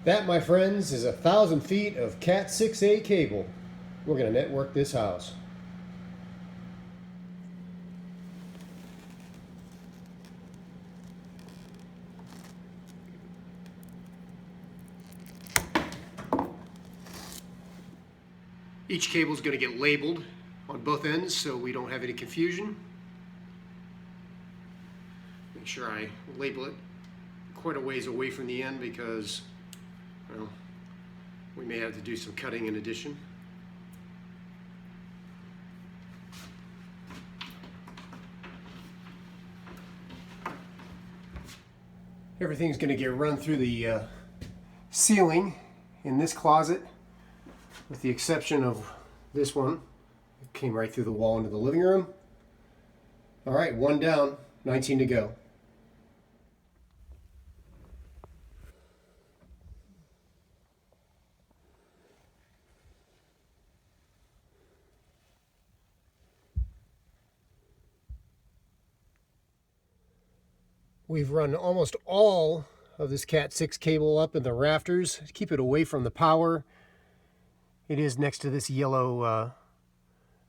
That, my friends, is 1,000 feet of Cat 6A cable. We're going to network this house. Each cable is going to get labeled on both ends so we don't have any confusion. Make sure I label it quite a ways away from the end because, well, we may have to do some cutting in addition. Everything's going to get run through the ceiling in this closet, with the exception of this one. It came right through the wall into the living room. All right, one down, 19 to go. We've run almost all of this Cat 6 cable up in the rafters to keep it away from the power. It is next to this yellow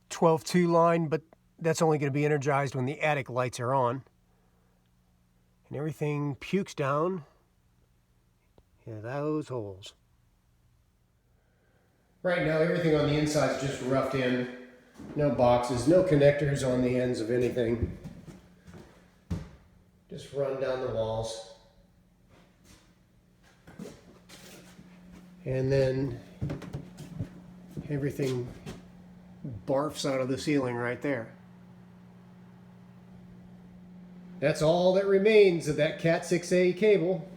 12-2 line, but that's only going to be energized when the attic lights are on. And everything pukes down in those holes. Right now, everything on the inside is just roughed in. No boxes, no connectors on the ends of anything. Just run down the walls. And then everything barfs out of the ceiling right there. That's all that remains of that Cat 6A cable.